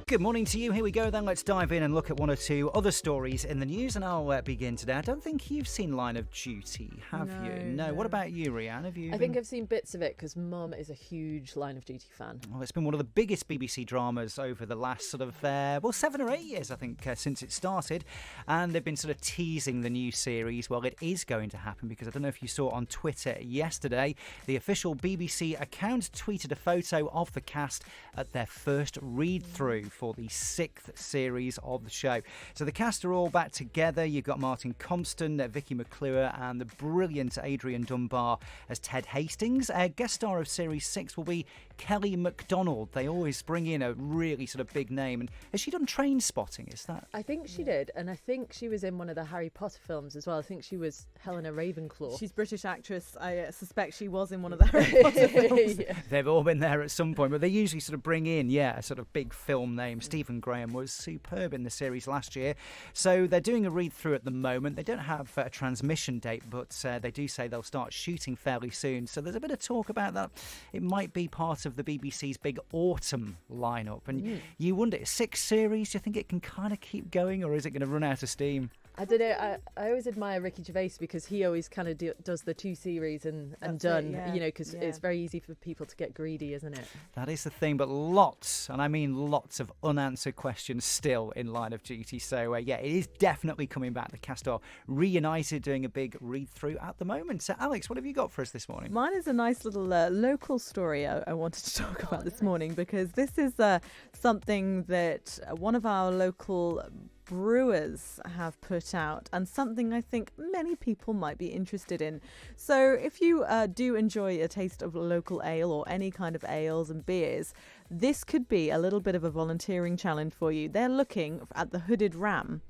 Good morning to you. Here we go then. Let's dive in and look at one or two other stories in the news, and I'll begin today. I don't think you've seen Line of Duty, have you? No. What about you, Rhian? Have you? I think I've seen bits of it because Mum is a huge Line of Duty fan. Well, it's been one of the biggest BBC dramas over the last sort of 7 or 8 years, I think, since it started, and they've been sort of teasing the new series. Well, it is going to happen because I don't know if you saw on Twitter yesterday, the official BBC account tweeted a photo of the cast at their first read-through for the 6th series of the show. So the cast are all back together. You've got Martin Compston, Vicky McClure, and the brilliant Adrian Dunbar as Ted Hastings. Guest star of Series 6 will be Kelly MacDonald. They always bring in a really sort of big name. And has she done Train Spotting? Is that? I think she did, and I think she was in one of the Harry Potter films as well. I think she was Helena Ravenclaw. She's British actress. I suspect she was in one of the Harry Potter films. Yeah. They've all been there at some point, but they usually sort of bring in, a sort of big film name. Stephen Graham was superb in the series last year. So they're doing a read-through at the moment. They don't have a transmission date, but they do say they'll start shooting fairly soon. So there's a bit of talk about that. It might be part of the BBC's big autumn lineup. And you wonder, 6 series, do you think it can kind of keep going, or is it going to run out of steam? I don't know. I always admire Ricky Gervais because he always kind of does the 2 series and done, because it's very easy for people to get greedy, isn't it? That is the thing, but lots, and I mean lots of unanswered questions still in Line of Duty. So, it is definitely coming back. The cast are reunited, doing a big read-through at the moment. So, Alex, what have you got for us this morning? Mine is a nice little local story I wanted to talk about this morning, because this is something that one of our local brewers have put out, and something I think many people might be interested in. So if you do enjoy a taste of local ale or any kind of ales and beers, this could be a little bit of a volunteering challenge for you. They're looking at the Hooded Ram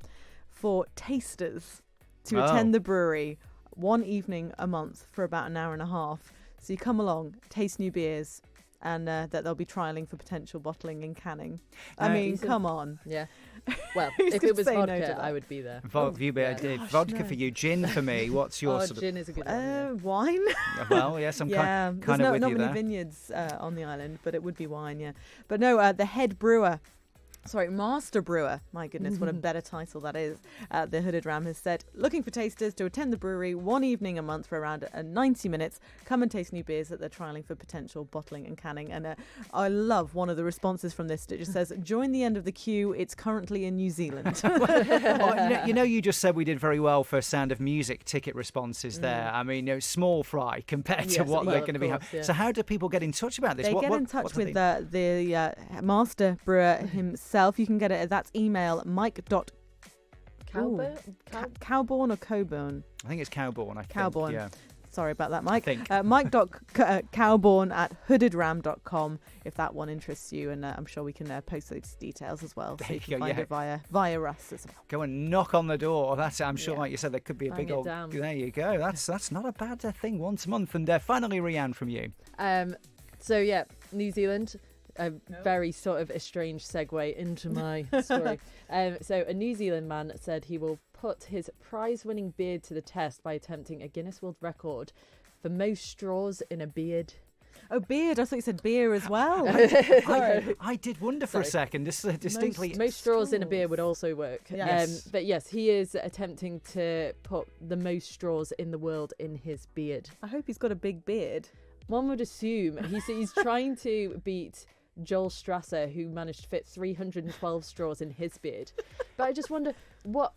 for tasters to attend the brewery one evening a month for about an hour and a half. So you come along, taste new beers, and that they'll be trialling for potential bottling and canning. I mean, come on. Yeah. Well, if it was vodka, I would be there. Vodka for you, gin for me. What's your sort of... gin is a good one. Wine? Well, yes, I'm kind of with you there. There's not many vineyards on the island, but it would be wine, yeah. But no, the head brewer... Master Brewer. My goodness, what a better title that is. The Hooded Ram has said, looking for tasters to attend the brewery one evening a month for around 90 minutes. Come and taste new beers that they're trialling for potential bottling and canning. And I love one of the responses from this. It just says, join the end of the queue. It's currently in New Zealand. You just said we did very well for Sound of Music ticket responses there. I mean, small fry compared to what they're going to be having. Yeah. So how do people get in touch about this? They get in touch with the Master Brewer himself. You can get it. That's email mike.cowborn or Coburn. I think it's Cowborn. Cowborn. Yeah. Sorry about that, Mike. Mike.cowborn@hoodedram.com if that one interests you, and I'm sure we can post those details as well. So you can find it via us as well. Go and knock on the door. I'm sure, like you said, there could be a big old. Down. There you go. That's not a bad thing once a month. And finally, Rhian, from you. New Zealand. A very sort of a strange segue into my story. So a New Zealand man said he will put his prize-winning beard to the test by attempting a Guinness World Record for most straws in a beard. Oh, beard. I thought you said beer as well. I did wonder for a second. This is distinctly... Most straws in a beer would also work. Yes. But yes, he is attempting to put the most straws in the world in his beard. I hope he's got a big beard. One would assume. He's trying to beat Joel Strasser, who managed to fit 312 straws in his beard. But I just wonder, what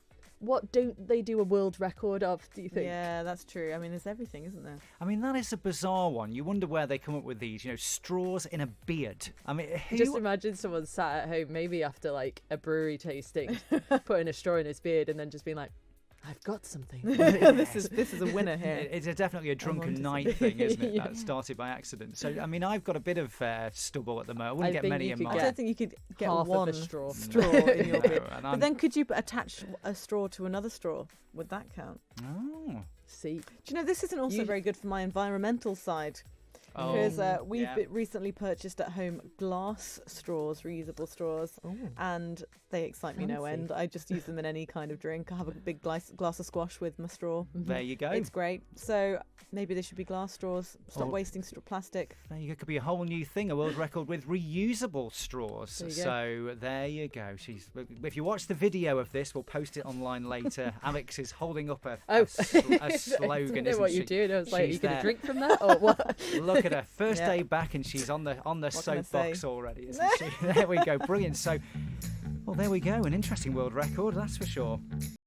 don't they do a world record of, do you think? Yeah, that's true. I mean, there's everything, isn't there? I mean, that is a bizarre one. You wonder where they come up with these, straws in a beard. I mean, Just imagine someone sat at home, maybe after like a brewery tasting, putting a straw in his beard and then just being like, I've got something. This is a winner here. It's definitely a drunken night thing, isn't it? That started by accident. So, I mean, I've got a bit of stubble at the moment. I wouldn't get many in mine. I don't think you could get half one of a straw in your beard. But then could you attach a straw to another straw? Would that count? Oh. See. Do you know, this isn't also very good for my environmental side. Because we've yeah. recently purchased at home glass straws, reusable straws, and they excite me no end. I just use them in any kind of drink. I have a big glass of squash with my straw. There you go. It's great. So maybe they should be glass straws. Stop Or- wasting plastic. There you go. Could be a whole new thing, a world record with reusable straws. There you go. So there you go. If you watch the video of this, we'll post it online later. Alex is holding up a slogan. I didn't know isn't what she? you're doing. I was like, are She's you going there. to drink from that or what? Look at her first Yeah. day back, and she's on the can I soapbox say? already, isn't she? There we go. Brilliant. So, well, there we go. An interesting world record, that's for sure.